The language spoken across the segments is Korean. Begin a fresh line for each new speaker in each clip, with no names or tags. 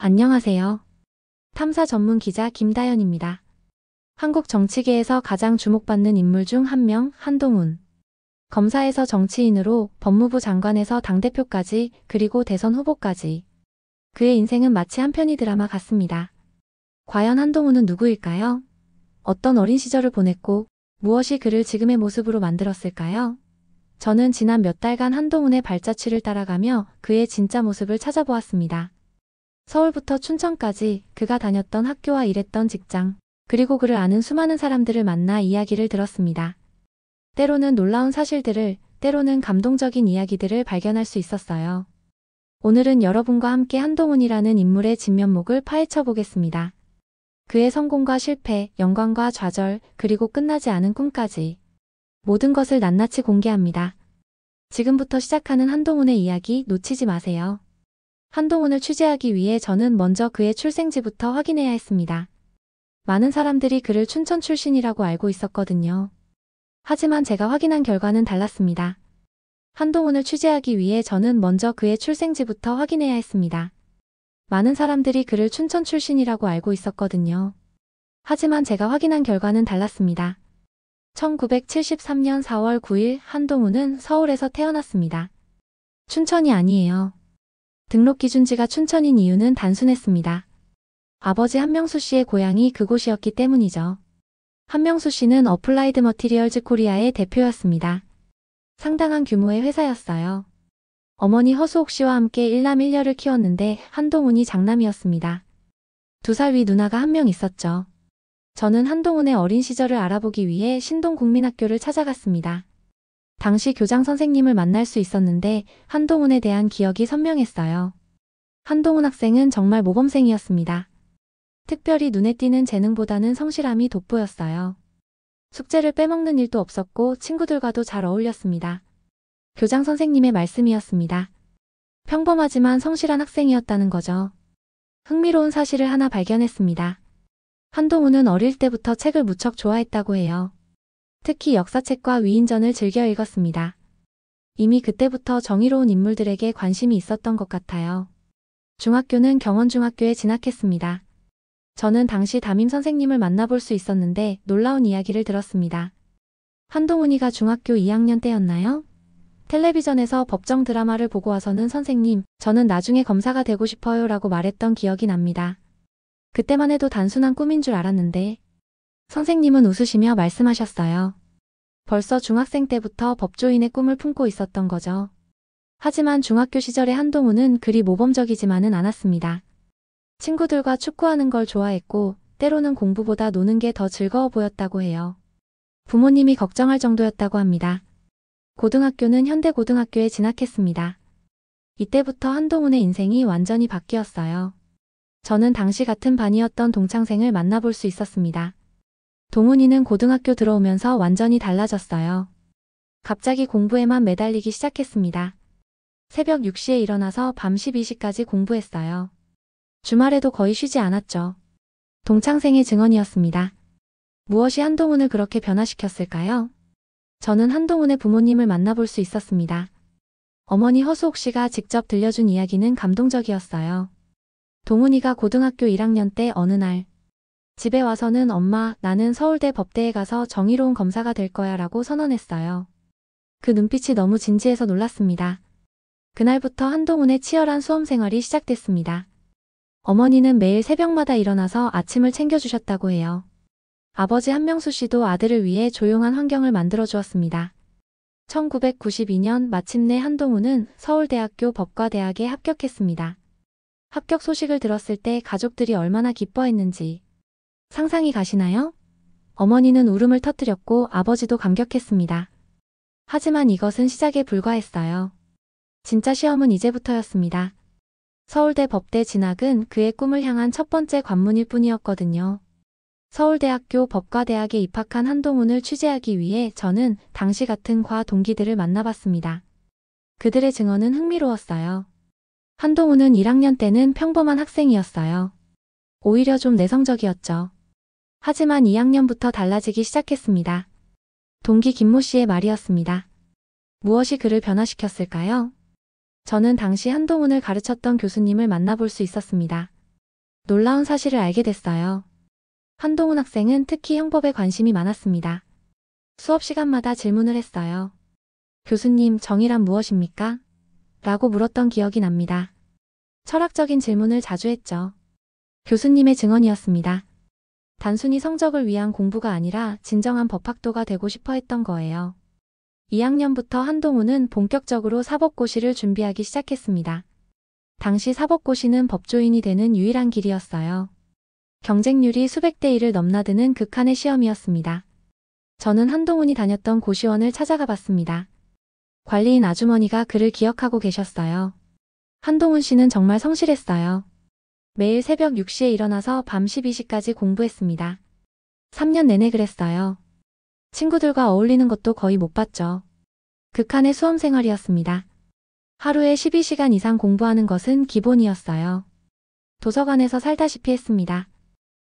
안녕하세요. 탐사 전문 기자 김다연입니다. 한국 정치계에서 가장 주목받는 인물 중 한 명, 한동훈. 검사에서 정치인으로 법무부 장관에서 당대표까지 그리고 대선 후보까지. 그의 인생은 마치 한 편의 드라마 같습니다. 과연 한동훈은 누구일까요? 어떤 어린 시절을 보냈고 무엇이 그를 지금의 모습으로 만들었을까요? 저는 지난 몇 달간 한동훈의 발자취를 따라가며 그의 진짜 모습을 찾아보았습니다. 서울부터 춘천까지 그가 다녔던 학교와 일했던 직장, 그리고 그를 아는 수많은 사람들을 만나 이야기를 들었습니다. 때로는 놀라운 사실들을, 때로는 감동적인 이야기들을 발견할 수 있었어요. 오늘은 여러분과 함께 한동훈이라는 인물의 진면목을 파헤쳐 보겠습니다. 그의 성공과 실패, 영광과 좌절, 그리고 끝나지 않은 꿈까지 모든 것을 낱낱이 공개합니다. 지금부터 시작하는 한동훈의 이야기 놓치지 마세요. 한동훈을 취재하기 위해 저는 먼저 그의 출생지부터 확인해야 했습니다. 많은 사람들이 그를 춘천 출신이라고 알고 있었거든요. 하지만 제가 확인한 결과는 달랐습니다. 한동훈을 취재하기 위해 저는 먼저 그의 출생지부터 확인해야 했습니다. 많은 사람들이 그를 춘천 출신이라고 알고 있었거든요. 하지만 제가 확인한 결과는 달랐습니다. 1973년 4월 9일 한동훈은 서울에서 태어났습니다. 춘천이 아니에요. 등록 기준지가 춘천인 이유는 단순했습니다. 아버지 한명수 씨의 고향이 그곳이었기 때문이죠. 한명수 씨는 어플라이드 머티리얼즈 코리아의 대표였습니다. 상당한 규모의 회사였어요. 어머니 허수옥 씨와 함께 일남일녀를 키웠는데 한동훈이 장남이었습니다. 2살 위 누나가 한 명 있었죠. 저는 한동훈의 어린 시절을 알아보기 위해 신동국민학교를 찾아갔습니다. 당시 교장 선생님을 만날 수 있었는데 한동훈에 대한 기억이 선명했어요. 한동훈 학생은 정말 모범생이었습니다. 특별히 눈에 띄는 재능보다는 성실함이 돋보였어요. 숙제를 빼먹는 일도 없었고 친구들과도 잘 어울렸습니다. 교장 선생님의 말씀이었습니다. 평범하지만 성실한 학생이었다는 거죠. 흥미로운 사실을 하나 발견했습니다. 한동훈은 어릴 때부터 책을 무척 좋아했다고 해요. 특히 역사책과 위인전을 즐겨 읽었습니다. 이미 그때부터 정의로운 인물들에게 관심이 있었던 것 같아요. 중학교는 경원중학교에 진학했습니다. 저는 당시 담임 선생님을 만나볼 수 있었는데 놀라운 이야기를 들었습니다. 한동훈이가 중학교 2학년 때였나요? 텔레비전에서 법정 드라마를 보고 와서는 선생님, 저는 나중에 검사가 되고 싶어요 라고 말했던 기억이 납니다. 그때만 해도 단순한 꿈인 줄 알았는데 선생님은 웃으시며 말씀하셨어요. 벌써 중학생 때부터 법조인의 꿈을 품고 있었던 거죠. 하지만 중학교 시절의 한동훈은 그리 모범적이지만은 않았습니다. 친구들과 축구하는 걸 좋아했고 때로는 공부보다 노는 게 더 즐거워 보였다고 해요. 부모님이 걱정할 정도였다고 합니다. 고등학교는 현대고등학교에 진학했습니다. 이때부터 한동훈의 인생이 완전히 바뀌었어요. 저는 당시 같은 반이었던 동창생을 만나볼 수 있었습니다. 동훈이는 고등학교 들어오면서 완전히 달라졌어요. 갑자기 공부에만 매달리기 시작했습니다. 새벽 6시에 일어나서 밤 12시까지 공부했어요. 주말에도 거의 쉬지 않았죠. 동창생의 증언이었습니다. 무엇이 한동훈을 그렇게 변화시켰을까요? 저는 한동훈의 부모님을 만나볼 수 있었습니다. 어머니 허수옥 씨가 직접 들려준 이야기는 감동적이었어요. 동훈이가 고등학교 1학년 때 어느 날 집에 와서는 엄마, 나는 서울대 법대에 가서 정의로운 검사가 될 거야 라고 선언했어요. 그 눈빛이 너무 진지해서 놀랐습니다. 그날부터 한동훈의 치열한 수험 생활이 시작됐습니다. 어머니는 매일 새벽마다 일어나서 아침을 챙겨주셨다고 해요. 아버지 한명수 씨도 아들을 위해 조용한 환경을 만들어 주었습니다. 1992년 마침내 한동훈은 서울대학교 법과대학에 합격했습니다. 합격 소식을 들었을 때 가족들이 얼마나 기뻐했는지 상상이 가시나요? 어머니는 울음을 터뜨렸고 아버지도 감격했습니다. 하지만 이것은 시작에 불과했어요. 진짜 시험은 이제부터였습니다. 서울대 법대 진학은 그의 꿈을 향한 첫 번째 관문일 뿐이었거든요. 서울대학교 법과대학에 입학한 한동훈을 취재하기 위해 저는 당시 같은 과 동기들을 만나봤습니다. 그들의 증언은 흥미로웠어요. 한동훈은 1학년 때는 평범한 학생이었어요. 오히려 좀 내성적이었죠. 하지만 2학년부터 달라지기 시작했습니다. 동기 김모 씨의 말이었습니다. 무엇이 그를 변화시켰을까요? 저는 당시 한동훈을 가르쳤던 교수님을 만나볼 수 있었습니다. 놀라운 사실을 알게 됐어요. 한동훈 학생은 특히 형법에 관심이 많았습니다. 수업 시간마다 질문을 했어요. 교수님, 정의란 무엇입니까? 라고 물었던 기억이 납니다. 철학적인 질문을 자주 했죠. 교수님의 증언이었습니다. 단순히 성적을 위한 공부가 아니라 진정한 법학도가 되고 싶어 했던 거예요. 2학년부터 한동훈은 본격적으로 사법고시를 준비하기 시작했습니다. 당시 사법고시는 법조인이 되는 유일한 길이었어요. 경쟁률이 수백 대 1을 넘나드는 극한의 시험이었습니다. 저는 한동훈이 다녔던 고시원을 찾아가 봤습니다. 관리인 아주머니가 그를 기억하고 계셨어요. 한동훈 씨는 정말 성실했어요. 매일 새벽 6시에 일어나서 밤 12시까지 공부했습니다. 3년 내내 그랬어요. 친구들과 어울리는 것도 거의 못 봤죠. 극한의 수험 생활이었습니다. 하루에 12시간 이상 공부하는 것은 기본이었어요. 도서관에서 살다시피 했습니다.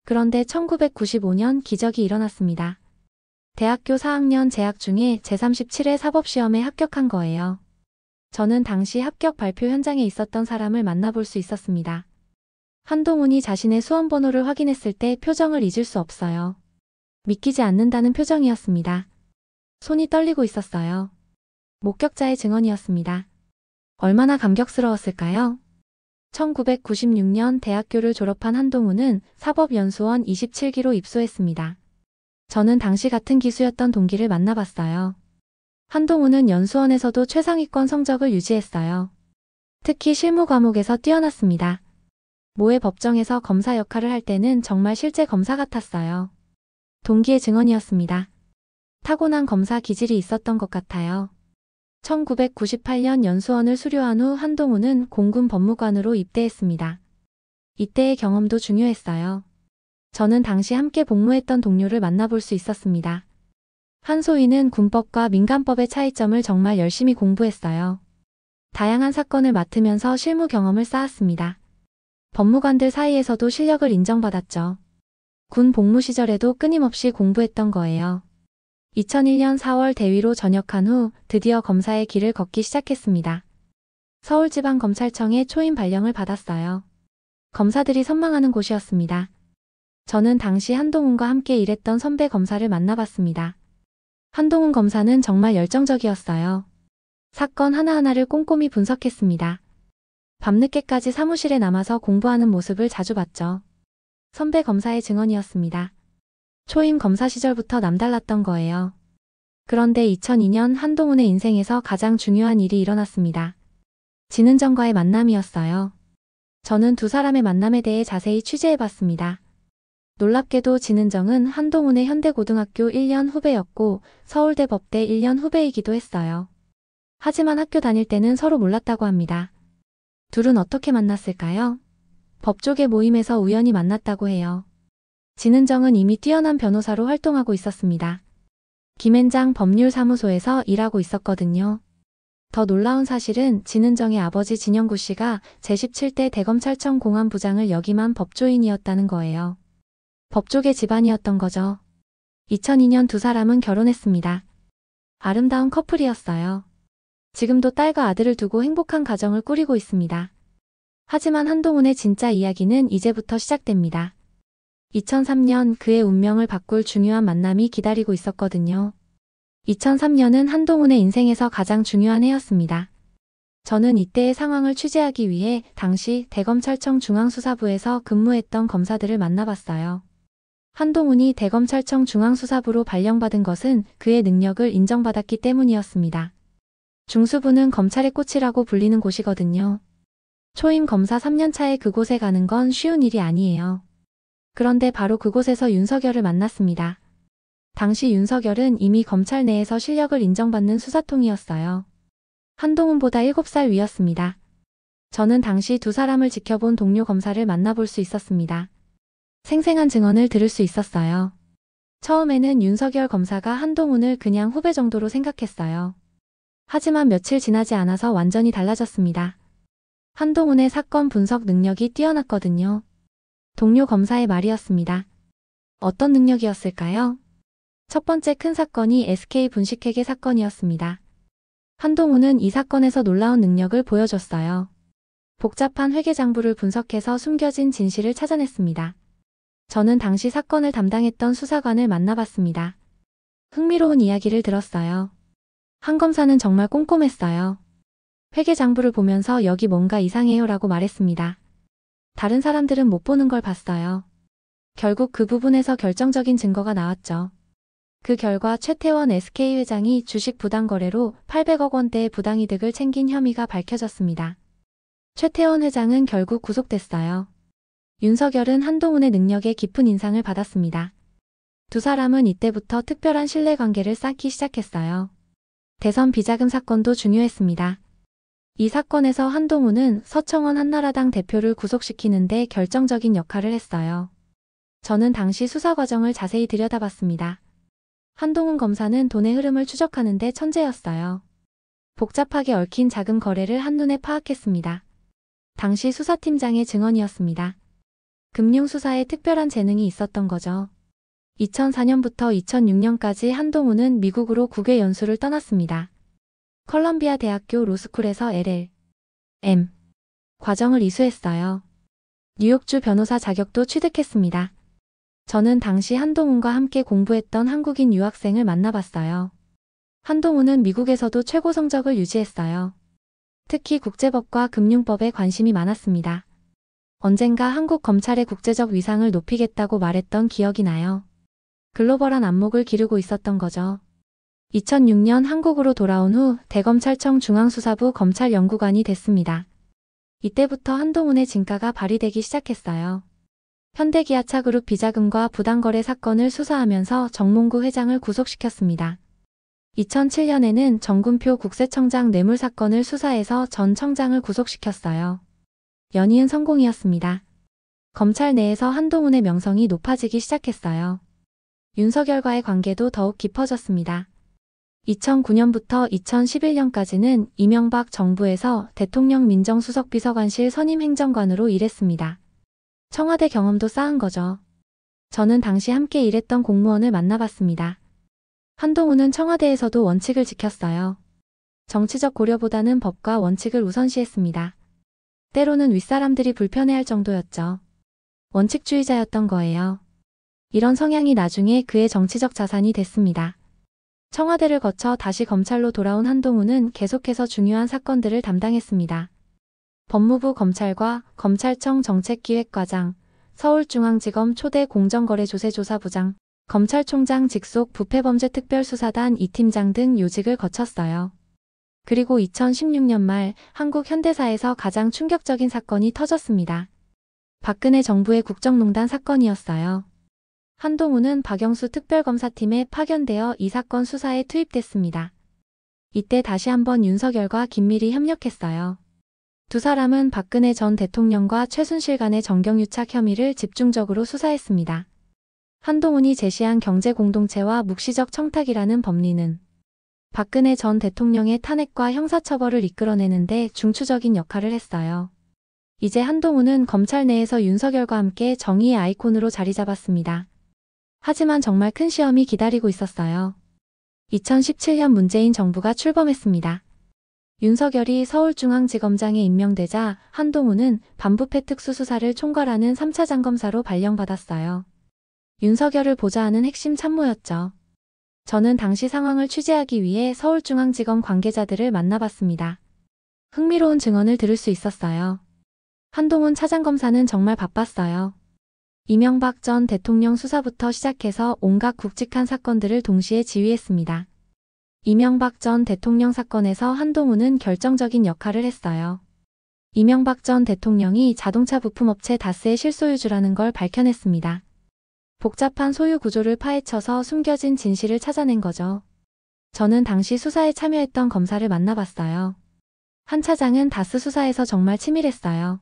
그런데 1995년 기적이 일어났습니다. 대학교 4학년 재학 중에 제37회 사법시험에 합격한 거예요. 저는 당시 합격 발표 현장에 있었던 사람을 만나볼 수 있었습니다. 한동훈이 자신의 수험번호를 확인했을 때 표정을 잊을 수 없어요. 믿기지 않는다는 표정이었습니다. 손이 떨리고 있었어요. 목격자의 증언이었습니다. 얼마나 감격스러웠을까요? 1996년 대학교를 졸업한 한동훈은 사법연수원 27기로 입소했습니다. 저는 당시 같은 기수였던 동기를 만나봤어요. 한동훈은 연수원에서도 최상위권 성적을 유지했어요. 특히 실무 과목에서 뛰어났습니다. 모의 법정에서 검사 역할을 할 때는 정말 실제 검사 같았어요. 동기의 증언이었습니다. 타고난 검사 기질이 있었던 것 같아요. 1998년 연수원을 수료한 후 한동훈은 공군 법무관으로 입대했습니다. 이때의 경험도 중요했어요. 저는 당시 함께 복무했던 동료를 만나볼 수 있었습니다. 한소희는 군법과 민간법의 차이점을 정말 열심히 공부했어요. 다양한 사건을 맡으면서 실무 경험을 쌓았습니다. 법무관들 사이에서도 실력을 인정받았죠. 군 복무 시절에도 끊임없이 공부했던 거예요. 2001년 4월 대위로 전역한 후 드디어 검사의 길을 걷기 시작했습니다. 서울지방검찰청에 초임 발령을 받았어요. 검사들이 선망하는 곳이었습니다. 저는 당시 한동훈과 함께 일했던 선배 검사를 만나봤습니다. 한동훈 검사는 정말 열정적이었어요. 사건 하나하나를 꼼꼼히 분석했습니다. 밤늦게까지 사무실에 남아서 공부하는 모습을 자주 봤죠. 선배 검사의 증언이었습니다. 초임 검사 시절부터 남달랐던 거예요. 그런데 2002년 한동훈의 인생에서 가장 중요한 일이 일어났습니다. 진은정과의 만남이었어요. 저는 두 사람의 만남에 대해 자세히 취재해봤습니다. 놀랍게도 진은정은 한동훈의 현대고등학교 1년 후배였고 서울대 법대 1년 후배이기도 했어요. 하지만 학교 다닐 때는 서로 몰랐다고 합니다. 둘은 어떻게 만났을까요? 법조계 모임에서 우연히 만났다고 해요. 진은정은 이미 뛰어난 변호사로 활동하고 있었습니다. 김앤장 법률사무소에서 일하고 있었거든요. 더 놀라운 사실은 진은정의 아버지 진영구 씨가 제17대 대검찰청 공안부장을 역임한 법조인이었다는 거예요. 법조계 집안이었던 거죠. 2002년 두 사람은 결혼했습니다. 아름다운 커플이었어요. 지금도 딸과 아들을 두고 행복한 가정을 꾸리고 있습니다. 하지만 한동훈의 진짜 이야기는 이제부터 시작됩니다. 2003년 그의 운명을 바꿀 중요한 만남이 기다리고 있었거든요. 2003년은 한동훈의 인생에서 가장 중요한 해였습니다. 저는 이때의 상황을 취재하기 위해 당시 대검찰청 중앙수사부에서 근무했던 검사들을 만나봤어요. 한동훈이 대검찰청 중앙수사부로 발령받은 것은 그의 능력을 인정받았기 때문이었습니다. 중수부는 검찰의 꽃이라고 불리는 곳이거든요. 초임 검사 3년차에 그곳에 가는 건 쉬운 일이 아니에요. 그런데 바로 그곳에서 윤석열을 만났습니다. 당시 윤석열은 이미 검찰 내에서 실력을 인정받는 수사통이었어요. 한동훈보다 7살 위였습니다. 저는 당시 두 사람을 지켜본 동료 검사를 만나볼 수 있었습니다. 생생한 증언을 들을 수 있었어요. 처음에는 윤석열 검사가 한동훈을 그냥 후배 정도로 생각했어요. 하지만 며칠 지나지 않아서 완전히 달라졌습니다. 한동훈의 사건 분석 능력이 뛰어났거든요. 동료 검사의 말이었습니다. 어떤 능력이었을까요? 첫 번째 큰 사건이 SK 분식회계 사건이었습니다. 한동훈은 이 사건에서 놀라운 능력을 보여줬어요. 복잡한 회계장부를 분석해서 숨겨진 진실을 찾아냈습니다. 저는 당시 사건을 담당했던 수사관을 만나봤습니다. 흥미로운 이야기를 들었어요. 한 검사는 정말 꼼꼼했어요. 회계장부를 보면서 여기 뭔가 이상해요 라고 말했습니다. 다른 사람들은 못 보는 걸 봤어요. 결국 그 부분에서 결정적인 증거가 나왔죠. 그 결과 최태원 SK회장이 주식 부당거래로 800억 원대의 부당이득을 챙긴 혐의가 밝혀졌습니다. 최태원 회장은 결국 구속됐어요. 윤석열은 한동훈의 능력에 깊은 인상을 받았습니다. 두 사람은 이때부터 특별한 신뢰관계를 쌓기 시작했어요. 대선 비자금 사건도 중요했습니다. 이 사건에서 한동훈은 서청원 한나라당 대표를 구속시키는 데 결정적인 역할을 했어요. 저는 당시 수사 과정을 자세히 들여다봤습니다. 한동훈 검사는 돈의 흐름을 추적하는 데 천재였어요. 복잡하게 얽힌 자금 거래를 한눈에 파악했습니다. 당시 수사팀장의 증언이었습니다. 금융수사에 특별한 재능이 있었던 거죠. 2004년부터 2006년까지 한동훈은 미국으로 국외 연수를 떠났습니다. 컬럼비아 대학교 로스쿨에서 LL.M. 과정을 이수했어요. 뉴욕주 변호사 자격도 취득했습니다. 저는 당시 한동훈과 함께 공부했던 한국인 유학생을 만나봤어요. 한동훈은 미국에서도 최고 성적을 유지했어요. 특히 국제법과 금융법에 관심이 많았습니다. 언젠가 한국 검찰의 국제적 위상을 높이겠다고 말했던 기억이 나요. 글로벌한 안목을 기르고 있었던 거죠. 2006년 한국으로 돌아온 후 대검찰청 중앙수사부 검찰연구관이 됐습니다. 이때부터 한동훈의 진가가 발휘되기 시작했어요. 현대기아차그룹 비자금과 부당거래 사건을 수사하면서 정몽구 회장을 구속시켰습니다. 2007년에는 정군표 국세청장 뇌물 사건을 수사해서 전 청장을 구속시켰어요. 연이은 성공이었습니다. 검찰 내에서 한동훈의 명성이 높아지기 시작했어요. 윤석열과의 관계도 더욱 깊어졌습니다. 2009년부터 2011년까지는 이명박 정부에서 대통령 민정수석비서관실 선임 행정관으로 일했습니다. 청와대 경험도 쌓은 거죠. 저는 당시 함께 일했던 공무원을 만나봤습니다. 한동훈은 청와대에서도 원칙을 지켰어요. 정치적 고려보다는 법과 원칙을 우선시했습니다. 때로는 윗사람들이 불편해할 정도였죠. 원칙주의자였던 거예요. 이런 성향이 나중에 그의 정치적 자산이 됐습니다. 청와대를 거쳐 다시 검찰로 돌아온 한동훈은 계속해서 중요한 사건들을 담당했습니다. 법무부 검찰과 검찰청 정책기획과장, 서울중앙지검 초대 공정거래조세조사부장, 검찰총장 직속 부패범죄특별수사단 2팀장 등 요직을 거쳤어요. 그리고 2016년 말 한국 현대사에서 가장 충격적인 사건이 터졌습니다. 박근혜 정부의 국정농단 사건이었어요. 한동훈은 박영수 특별검사팀에 파견되어 이 사건 수사에 투입됐습니다. 이때 다시 한번 윤석열과 긴밀히 협력했어요. 두 사람은 박근혜 전 대통령과 최순실 간의 정경유착 혐의를 집중적으로 수사했습니다. 한동훈이 제시한 경제공동체와 묵시적 청탁이라는 법리는 박근혜 전 대통령의 탄핵과 형사처벌을 이끌어내는데 중추적인 역할을 했어요. 이제 한동훈은 검찰 내에서 윤석열과 함께 정의의 아이콘으로 자리 잡았습니다. 하지만 정말 큰 시험이 기다리고 있었어요. 2017년 문재인 정부가 출범했습니다. 윤석열이 서울중앙지검장에 임명되자 한동훈은 반부패 특수수사를 총괄하는 3차 장검사로 발령받았어요. 윤석열을 보좌하는 핵심 참모였죠. 저는 당시 상황을 취재하기 위해 서울중앙지검 관계자들을 만나봤습니다. 흥미로운 증언을 들을 수 있었어요. 한동훈 차장검사는 정말 바빴어요. 이명박 전 대통령 수사부터 시작해서 온갖 굵직한 사건들을 동시에 지휘했습니다. 이명박 전 대통령 사건에서 한동훈은 결정적인 역할을 했어요. 이명박 전 대통령이 자동차 부품업체 다스의 실소유주라는 걸 밝혀냈습니다. 복잡한 소유 구조를 파헤쳐서 숨겨진 진실을 찾아낸 거죠. 저는 당시 수사에 참여했던 검사를 만나봤어요. 한 차장은 다스 수사에서 정말 치밀했어요.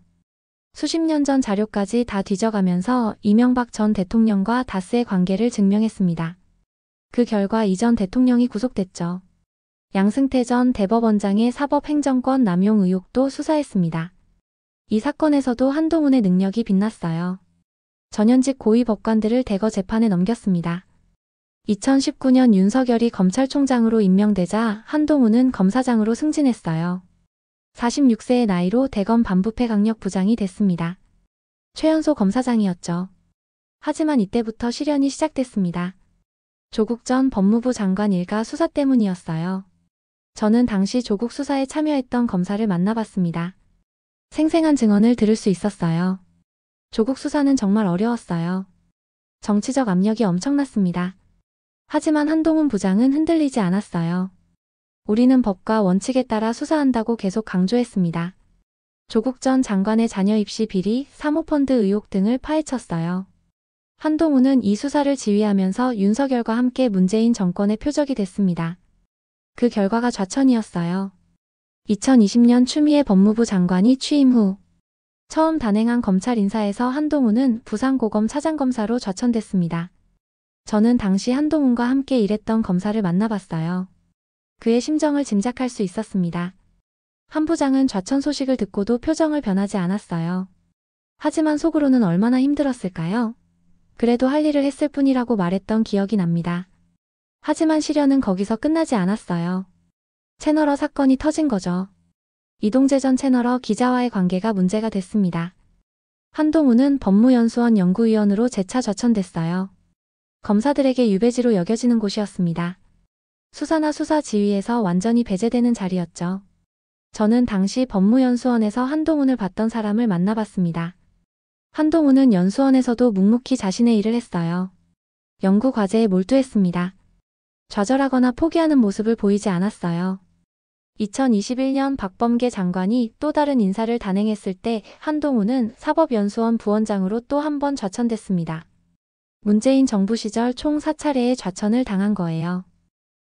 수십 년 전 자료까지 다 뒤져가면서 이명박 전 대통령과 다스의 관계를 증명했습니다. 그 결과 이 전 대통령이 구속됐죠. 양승태 전 대법원장의 사법행정권 남용 의혹도 수사했습니다. 이 사건에서도 한동훈의 능력이 빛났어요. 전현직 고위 법관들을 대거 재판에 넘겼습니다. 2019년 윤석열이 검찰총장으로 임명되자 한동훈은 검사장으로 승진했어요. 46세의 나이로 대검 반부패 강력부장이 됐습니다. 최연소 검사장이었죠. 하지만 이때부터 시련이 시작됐습니다. 조국 전 법무부 장관 일가 수사 때문이었어요. 저는 당시 조국 수사에 참여했던 검사를 만나봤습니다. 생생한 증언을 들을 수 있었어요. 조국 수사는 정말 어려웠어요. 정치적 압력이 엄청났습니다. 하지만 한동훈 부장은 흔들리지 않았어요. 우리는 법과 원칙에 따라 수사한다고 계속 강조했습니다. 조국 전 장관의 자녀 입시 비리, 사모펀드 의혹 등을 파헤쳤어요. 한동훈은 이 수사를 지휘하면서 윤석열과 함께 문재인 정권의 표적이 됐습니다. 그 결과가 좌천이었어요. 2020년 추미애 법무부 장관이 취임 후 처음 단행한 검찰 인사에서 한동훈은 부산고검 차장검사로 좌천됐습니다. 저는 당시 한동훈과 함께 일했던 검사를 만나봤어요. 그의 심정을 짐작할 수 있었습니다. 한 부장은 좌천 소식을 듣고도 표정을 변하지 않았어요. 하지만 속으로는 얼마나 힘들었을까요? 그래도 할 일을 했을 뿐이라고 말했던 기억이 납니다. 하지만 시련은 거기서 끝나지 않았어요. 채널어 사건이 터진 거죠. 이동재 전 채널어 기자와의 관계가 문제가 됐습니다. 한동훈은 법무연수원 연구위원으로 재차 좌천됐어요. 검사들에게 유배지로 여겨지는 곳이었습니다. 수사나 수사 지휘에서 완전히 배제되는 자리였죠. 저는 당시 법무연수원에서 한동훈을 봤던 사람을 만나봤습니다. 한동훈은 연수원에서도 묵묵히 자신의 일을 했어요. 연구 과제에 몰두했습니다. 좌절하거나 포기하는 모습을 보이지 않았어요. 2021년 박범계 장관이 또 다른 인사를 단행했을 때 한동훈은 사법연수원 부원장으로 또 한 번 좌천됐습니다. 문재인 정부 시절 총 4차례의 좌천을 당한 거예요.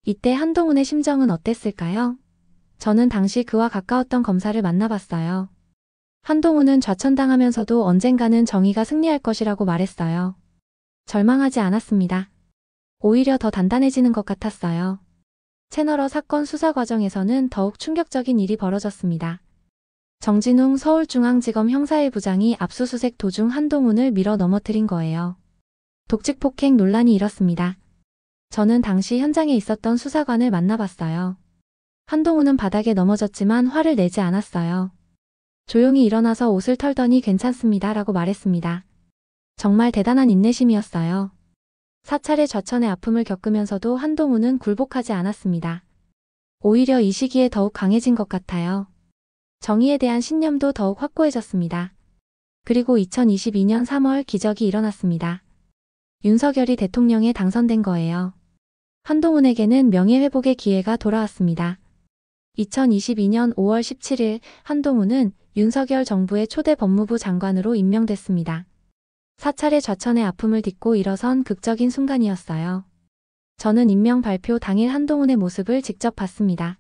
이때 한동훈의 심정은 어땠을까요? 저는 당시 그와 가까웠던 검사를 만나봤어요. 한동훈은 좌천당하면서도 언젠가는 정의가 승리할 것이라고 말했어요. 절망하지 않았습니다. 오히려 더 단단해지는 것 같았어요. 채널어 사건 수사 과정에서는 더욱 충격적인 일이 벌어졌습니다. 정진웅 서울중앙지검 형사1부장이 압수수색 도중 한동훈을 밀어 넘어뜨린 거예요. 독직폭행 논란이 일었습니다. 저는 당시 현장에 있었던 수사관을 만나봤어요. 한동훈은 바닥에 넘어졌지만 화를 내지 않았어요. 조용히 일어나서 옷을 털더니 괜찮습니다 라고 말했습니다. 정말 대단한 인내심이었어요. 4차례 좌천의 아픔을 겪으면서도 한동훈은 굴복하지 않았습니다. 오히려 이 시기에 더욱 강해진 것 같아요. 정의에 대한 신념도 더욱 확고해졌습니다. 그리고 2022년 3월 기적이 일어났습니다. 윤석열이 대통령에 당선된 거예요. 한동훈에게는 명예회복의 기회가 돌아왔습니다. 2022년 5월 17일 한동훈은 윤석열 정부의 초대 법무부 장관으로 임명됐습니다. 4차례 좌천의 아픔을 딛고 일어선 극적인 순간이었어요. 저는 임명 발표 당일 한동훈의 모습을 직접 봤습니다.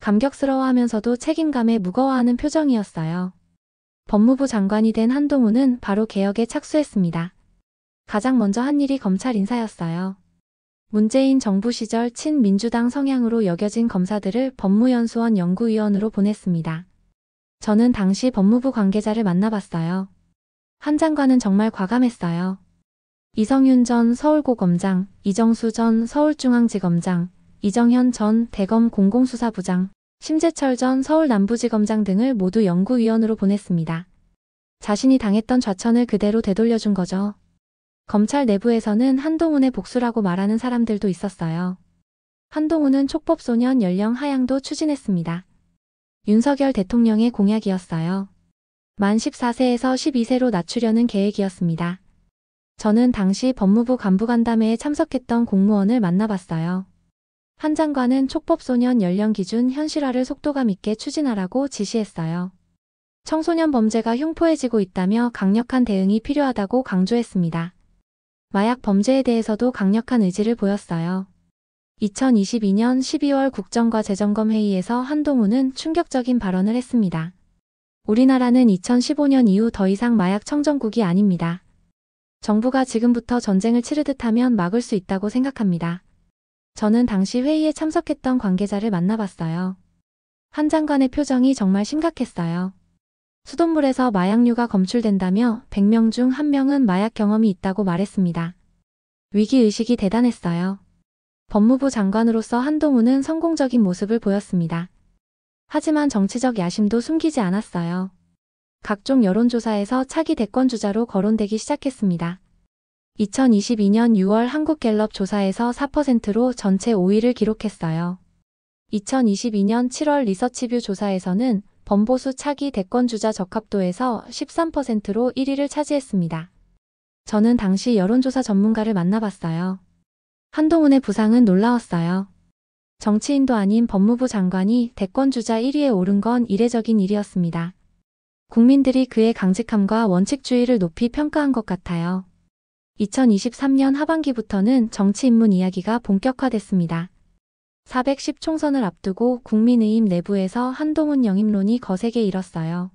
감격스러워하면서도 책임감에 무거워하는 표정이었어요. 법무부 장관이 된 한동훈은 바로 개혁에 착수했습니다. 가장 먼저 한 일이 검찰 인사였어요. 문재인 정부 시절 친민주당 성향으로 여겨진 검사들을 법무연수원 연구위원으로 보냈습니다. 저는 당시 법무부 관계자를 만나봤어요. 한 장관은 정말 과감했어요. 이성윤 전 서울고검장, 이정수 전 서울중앙지검장, 이정현 전 대검 공공수사부장, 심재철 전 서울남부지검장 등을 모두 연구위원으로 보냈습니다. 자신이 당했던 좌천을 그대로 되돌려준 거죠. 검찰 내부에서는 한동훈의 복수라고 말하는 사람들도 있었어요. 한동훈은 촉법소년 연령 하향도 추진했습니다. 윤석열 대통령의 공약이었어요. 만 14세에서 12세로 낮추려는 계획이었습니다. 저는 당시 법무부 간부간담회에 참석했던 공무원을 만나봤어요. 한 장관은 촉법소년 연령 기준 현실화를 속도감 있게 추진하라고 지시했어요. 청소년 범죄가 흉포해지고 있다며 강력한 대응이 필요하다고 강조했습니다. 마약 범죄에 대해서도 강력한 의지를 보였어요. 2022년 12월 국정과 재점검 회의에서 한동훈은 충격적인 발언을 했습니다. 우리나라는 2015년 이후 더 이상 마약 청정국이 아닙니다. 정부가 지금부터 전쟁을 치르듯 하면 막을 수 있다고 생각합니다. 저는 당시 회의에 참석했던 관계자를 만나봤어요. 한 장관의 표정이 정말 심각했어요. 수돗물에서 마약류가 검출된다며 100명 중 1명은 마약 경험이 있다고 말했습니다. 위기의식이 대단했어요. 법무부 장관으로서 한동훈은 성공적인 모습을 보였습니다. 하지만 정치적 야심도 숨기지 않았어요. 각종 여론조사에서 차기 대권주자로 거론되기 시작했습니다. 2022년 6월 한국갤럽 조사에서 4%로 전체 5위를 기록했어요. 2022년 7월 리서치뷰 조사에서는 범보수 차기 대권주자 적합도에서 13%로 1위를 차지했습니다. 저는 당시 여론조사 전문가를 만나봤어요. 한동훈의 부상은 놀라웠어요. 정치인도 아닌 법무부 장관이 대권주자 1위에 오른 건 이례적인 일이었습니다. 국민들이 그의 강직함과 원칙주의를 높이 평가한 것 같아요. 2023년 하반기부터는 정치 입문 이야기가 본격화됐습니다. 410 총선을 앞두고 국민의힘 내부에서 한동훈 영입론이 거세게 일었어요.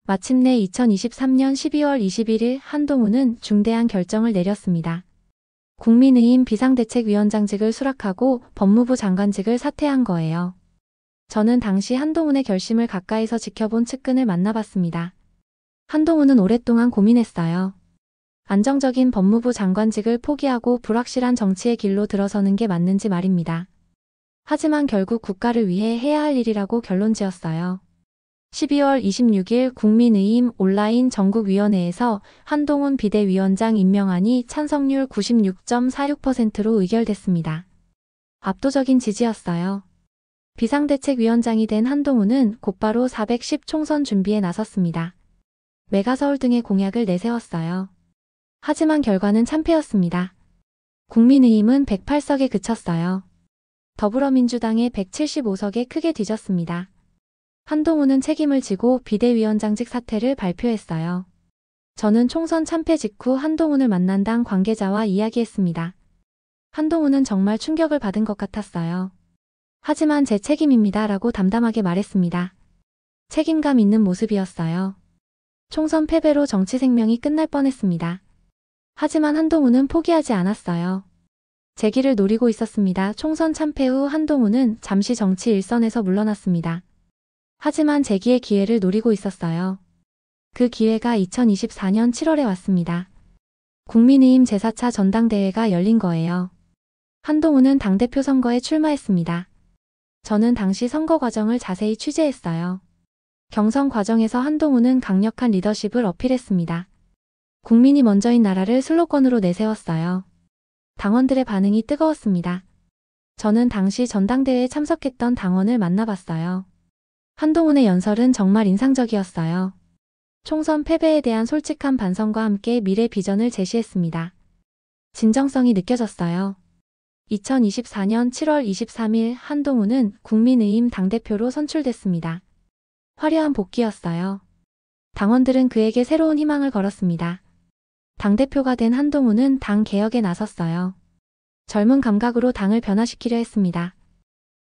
마침내 2023년 12월 21일 한동훈은 중대한 결정을 내렸습니다. 국민의힘 비상대책위원장직을 수락하고 법무부 장관직을 사퇴한 거예요. 저는 당시 한동훈의 결심을 가까이서 지켜본 측근을 만나봤습니다. 한동훈은 오랫동안 고민했어요. 안정적인 법무부 장관직을 포기하고 불확실한 정치의 길로 들어서는 게 맞는지 말입니다. 하지만 결국 국가를 위해 해야 할 일이라고 결론지었어요. 12월 26일 국민의힘 온라인 전국위원회에서 한동훈 비대위원장 임명안이 찬성률 96.46%로 의결됐습니다. 압도적인 지지였어요. 비상대책위원장이 된 한동훈은 곧바로 410 총선 준비에 나섰습니다. 메가서울 등의 공약을 내세웠어요. 하지만 결과는 참패였습니다. 국민의힘은 108석에 그쳤어요. 더불어민주당의 175석에 크게 뒤졌습니다. 한동훈은 책임을 지고 비대위원장직 사퇴를 발표했어요. 저는 총선 참패 직후 한동훈을 만난 당 관계자와 이야기했습니다. 한동훈은 정말 충격을 받은 것 같았어요. 하지만 제 책임입니다 라고 담담하게 말했습니다. 책임감 있는 모습이었어요. 총선 패배로 정치 생명이 끝날 뻔했습니다. 하지만 한동훈은 포기하지 않았어요. 재기를 노리고 있었습니다. 총선 참패 후 한동훈은 잠시 정치 일선에서 물러났습니다. 하지만 재기의 기회를 노리고 있었어요. 그 기회가 2024년 7월에 왔습니다. 국민의힘 제4차 전당대회가 열린 거예요. 한동훈은 당대표 선거에 출마했습니다. 저는 당시 선거 과정을 자세히 취재했어요. 경선 과정에서 한동훈은 강력한 리더십을 어필했습니다. 국민이 먼저인 나라를 슬로건으로 내세웠어요. 당원들의 반응이 뜨거웠습니다. 저는 당시 전당대회에 참석했던 당원을 만나봤어요. 한동훈의 연설은 정말 인상적이었어요. 총선 패배에 대한 솔직한 반성과 함께 미래 비전을 제시했습니다. 진정성이 느껴졌어요. 2024년 7월 23일 한동훈은 국민의힘 당대표로 선출됐습니다. 화려한 복귀였어요. 당원들은 그에게 새로운 희망을 걸었습니다. 당대표가 된 한동훈은 당 개혁에 나섰어요. 젊은 감각으로 당을 변화시키려 했습니다.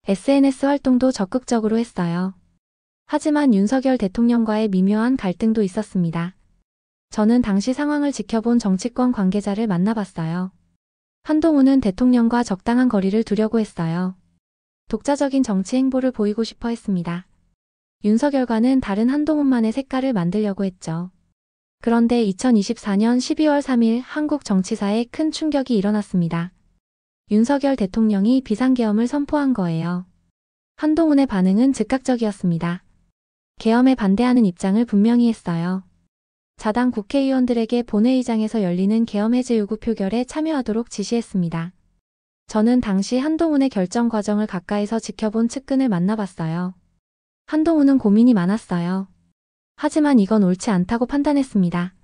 SNS 활동도 적극적으로 했어요. 하지만 윤석열 대통령과의 미묘한 갈등도 있었습니다. 저는 당시 상황을 지켜본 정치권 관계자를 만나봤어요. 한동훈은 대통령과 적당한 거리를 두려고 했어요. 독자적인 정치 행보를 보이고 싶어 했습니다. 윤석열과는 다른 한동훈만의 색깔을 만들려고 했죠. 그런데 2024년 12월 3일 한국 정치사에 큰 충격이 일어났습니다. 윤석열 대통령이 비상계엄을 선포한 거예요. 한동훈의 반응은 즉각적이었습니다. 계엄에 반대하는 입장을 분명히 했어요. 자당 국회의원들에게 본회의장에서 열리는 계엄 해제 요구 표결에 참여하도록 지시했습니다. 저는 당시 한동훈의 결정 과정을 가까이서 지켜본 측근을 만나봤어요. 한동훈은 고민이 많았어요. 하지만 이건 옳지 않다고 판단했습니다.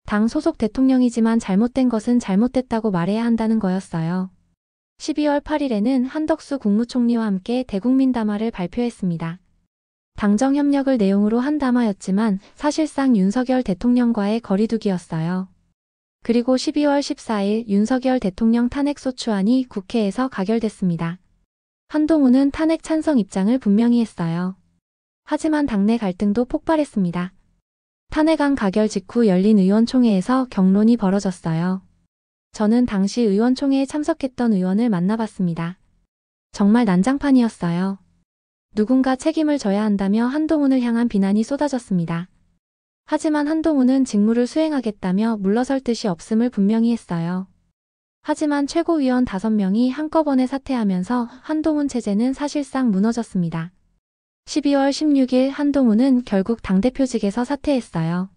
당 소속 대통령이지만 잘못된 것은 잘못됐다고 말해야 한다는 거였어요. 12월 8일에는 한덕수 국무총리와 함께 대국민 담화를 발표했습니다. 당정 협력을 내용으로 한 담화였지만 사실상 윤석열 대통령과의 거리두기였어요. 그리고 12월 14일 윤석열 대통령 탄핵소추안이 국회에서 가결됐습니다. 한동훈은 탄핵 찬성 입장을 분명히 했어요. 하지만 당내 갈등도 폭발했습니다. 탄핵안 가결 직후 열린 의원총회에서 격론이 벌어졌어요. 저는 당시 의원총회에 참석했던 의원을 만나봤습니다. 정말 난장판이었어요. 누군가 책임을 져야 한다며 한동훈을 향한 비난이 쏟아졌습니다. 하지만 한동훈은 직무를 수행하겠다며 물러설 뜻이 없음을 분명히 했어요. 하지만 최고위원 5명이 한꺼번에 사퇴하면서 한동훈 체제는 사실상 무너졌습니다. 12월 16일 한동훈은 결국 당대표직에서 사퇴했어요.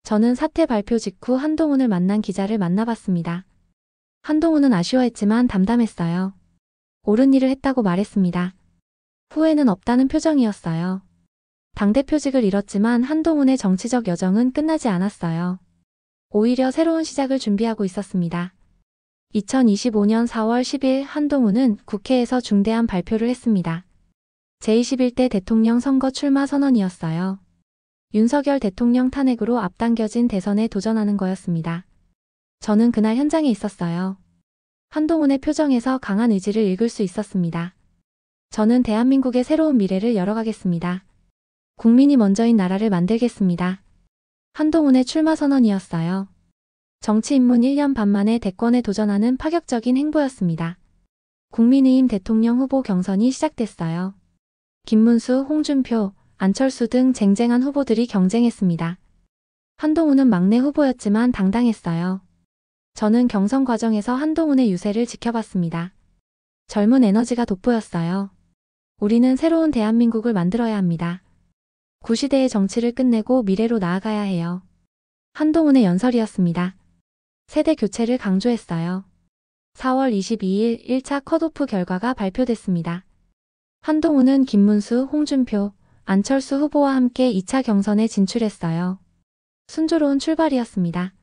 저는 사퇴 발표 직후 한동훈을 만난 기자를 만나봤습니다. 한동훈은 아쉬워했지만 담담했어요. 옳은 일을 했다고 말했습니다. 후회는 없다는 표정이었어요. 당대표직을 잃었지만 한동훈의 정치적 여정은 끝나지 않았어요. 오히려 새로운 시작을 준비하고 있었습니다. 2025년 4월 10일 한동훈은 국회에서 중대한 발표를 했습니다. 제21대 대통령 선거 출마 선언이었어요. 윤석열 대통령 탄핵으로 앞당겨진 대선에 도전하는 거였습니다. 저는 그날 현장에 있었어요. 한동훈의 표정에서 강한 의지를 읽을 수 있었습니다. 저는 대한민국의 새로운 미래를 열어가겠습니다. 국민이 먼저인 나라를 만들겠습니다. 한동훈의 출마 선언이었어요. 정치 입문 1년 반 만에 대권에 도전하는 파격적인 행보였습니다. 국민의힘 대통령 후보 경선이 시작됐어요. 김문수, 홍준표, 안철수 등 쟁쟁한 후보들이 경쟁했습니다. 한동훈은 막내 후보였지만 당당했어요. 저는 경선 과정에서 한동훈의 유세를 지켜봤습니다. 젊은 에너지가 돋보였어요. 우리는 새로운 대한민국을 만들어야 합니다. 구시대의 정치를 끝내고 미래로 나아가야 해요. 한동훈의 연설이었습니다. 세대 교체를 강조했어요. 4월 22일 1차 컷오프 결과가 발표됐습니다. 한동훈은 김문수, 홍준표, 안철수 후보와 함께 2차 경선에 진출했어요. 순조로운 출발이었습니다.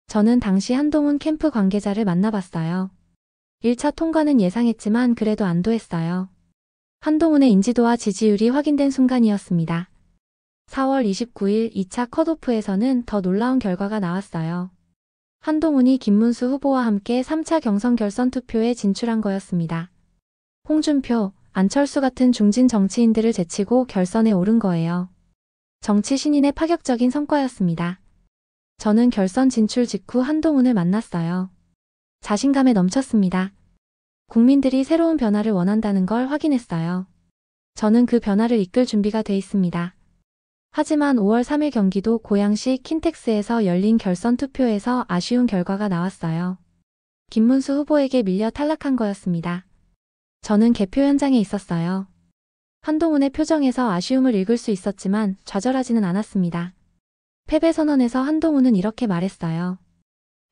저는 당시 한동훈 캠프 관계자를 만나봤어요. 1차 통과는 예상했지만 그래도 안도했어요. 한동훈의 인지도와 지지율이 확인된 순간이었습니다. 4월 29일 2차 컷오프에서는 더 놀라운 결과가 나왔어요. 한동훈이 김문수 후보와 함께 3차 경선 결선 투표에 진출한 거였습니다. 홍준표, 안철수 같은 중진 정치인들을 제치고 결선에 오른 거예요. 정치 신인의 파격적인 성과였습니다. 저는 결선 진출 직후 한동훈을 만났어요. 자신감에 넘쳤습니다. 국민들이 새로운 변화를 원한다는 걸 확인했어요. 저는 그 변화를 이끌 준비가 돼 있습니다. 하지만 5월 3일 경기도 고양시 킨텍스에서 열린 결선 투표에서 아쉬운 결과가 나왔어요. 김문수 후보에게 밀려 탈락한 거였습니다. 저는 개표 현장에 있었어요. 한동훈의 표정에서 아쉬움을 읽을 수 있었지만 좌절하지는 않았습니다. 패배 선언에서 한동훈은 이렇게 말했어요.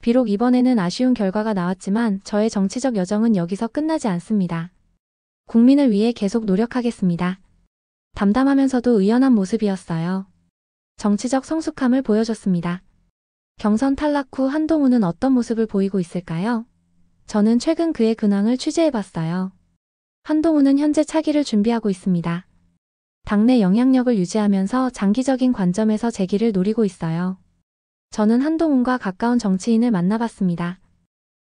비록 이번에는 아쉬운 결과가 나왔지만 저의 정치적 여정은 여기서 끝나지 않습니다. 국민을 위해 계속 노력하겠습니다. 담담하면서도 의연한 모습이었어요. 정치적 성숙함을 보여줬습니다. 경선 탈락 후 한동훈은 어떤 모습을 보이고 있을까요? 저는 최근 그의 근황을 취재해봤어요. 한동훈은 현재 차기를 준비하고 있습니다. 당내 영향력을 유지하면서 장기적인 관점에서 재기를 노리고 있어요. 저는 한동훈과 가까운 정치인을 만나봤습니다.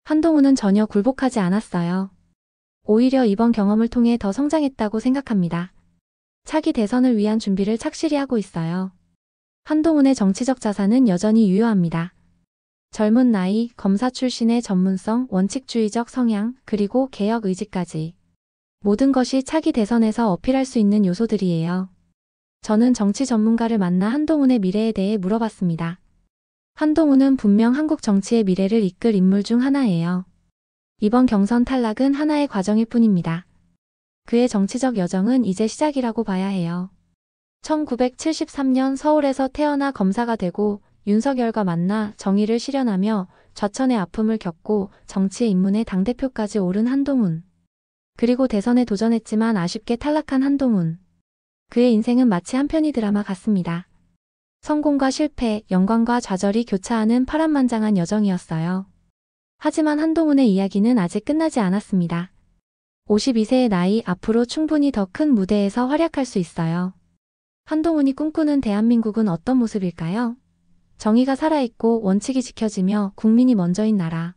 한동훈은 전혀 굴복하지 않았어요. 오히려 이번 경험을 통해 더 성장했다고 생각합니다. 차기 대선을 위한 준비를 착실히 하고 있어요. 한동훈의 정치적 자산은 여전히 유효합니다. 젊은 나이, 검사 출신의 전문성, 원칙주의적 성향, 그리고 개혁 의지까지. 모든 것이 차기 대선에서 어필할 수 있는 요소들이에요. 저는 정치 전문가를 만나 한동훈의 미래에 대해 물어봤습니다. 한동훈은 분명 한국 정치의 미래를 이끌 인물 중 하나예요. 이번 경선 탈락은 하나의 과정일 뿐입니다. 그의 정치적 여정은 이제 시작이라고 봐야 해요. 1973년 서울에서 태어나 검사가 되고 윤석열과 만나 정의를 실현하며 좌천의 아픔을 겪고 정치의 입문에 당대표까지 오른 한동훈. 그리고 대선에 도전했지만 아쉽게 탈락한 한동훈. 그의 인생은 마치 한 편의 드라마 같습니다. 성공과 실패, 영광과 좌절이 교차하는 파란만장한 여정이었어요. 하지만 한동훈의 이야기는 아직 끝나지 않았습니다. 52세의 나이 앞으로 충분히 더 큰 무대에서 활약할 수 있어요. 한동훈이 꿈꾸는 대한민국은 어떤 모습일까요? 정의가 살아있고 원칙이 지켜지며 국민이 먼저인 나라.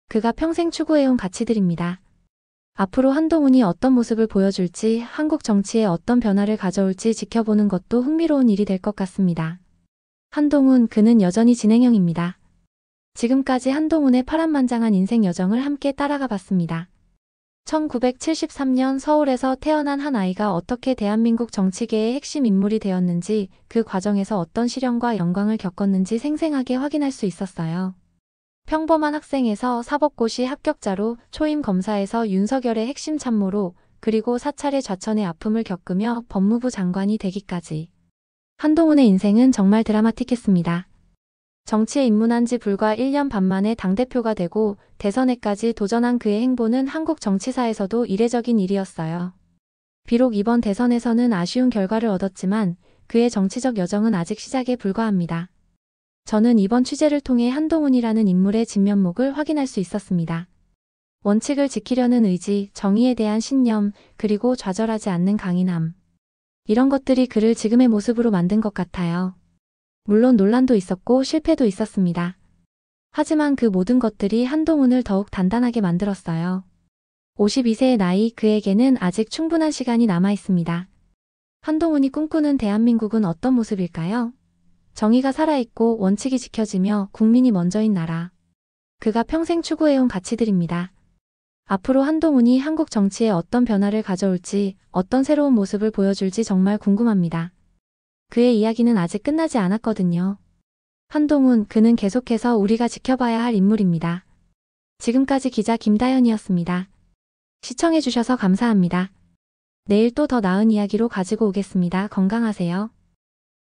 그가 평생 추구해온 가치들입니다. 앞으로 한동훈이 어떤 모습을 보여줄지, 한국 정치에 어떤 변화를 가져올지 지켜보는 것도 흥미로운 일이 될 것 같습니다. 한동훈, 그는 여전히 진행형입니다. 지금까지 한동훈의 파란만장한 인생 여정을 함께 따라가 봤습니다. 1973년 서울에서 태어난 한 아이가 어떻게 대한민국 정치계의 핵심 인물이 되었는지, 그 과정에서 어떤 시련과 영광을 겪었는지 생생하게 확인할 수 있었어요. 평범한 학생에서 사법고시 합격자로, 초임 검사에서 윤석열의 핵심 참모로, 그리고 사찰의 좌천의 아픔을 겪으며 법무부 장관이 되기까지. 한동훈의 인생은 정말 드라마틱했습니다. 정치에 입문한 지 불과 1년 반 만에 당대표가 되고 대선에까지 도전한 그의 행보는 한국 정치사에서도 이례적인 일이었어요. 비록 이번 대선에서는 아쉬운 결과를 얻었지만 그의 정치적 여정은 아직 시작에 불과합니다. 저는 이번 취재를 통해 한동훈이라는 인물의 진면목을 확인할 수 있었습니다. 원칙을 지키려는 의지, 정의에 대한 신념, 그리고 좌절하지 않는 강인함. 이런 것들이 그를 지금의 모습으로 만든 것 같아요. 물론 논란도 있었고 실패도 있었습니다. 하지만 그 모든 것들이 한동훈을 더욱 단단하게 만들었어요. 52세의 나이, 그에게는 아직 충분한 시간이 남아 있습니다. 한동훈이 꿈꾸는 대한민국은 어떤 모습일까요? 정의가 살아있고 원칙이 지켜지며 국민이 먼저인 나라. 그가 평생 추구해온 가치들입니다. 앞으로 한동훈이 한국 정치에 어떤 변화를 가져올지, 어떤 새로운 모습을 보여줄지 정말 궁금합니다. 그의 이야기는 아직 끝나지 않았거든요. 한동훈, 그는 계속해서 우리가 지켜봐야 할 인물입니다. 지금까지 기자 김다연이었습니다. 시청해주셔서 감사합니다. 내일 또 더 나은 이야기로 가지고 오겠습니다. 건강하세요.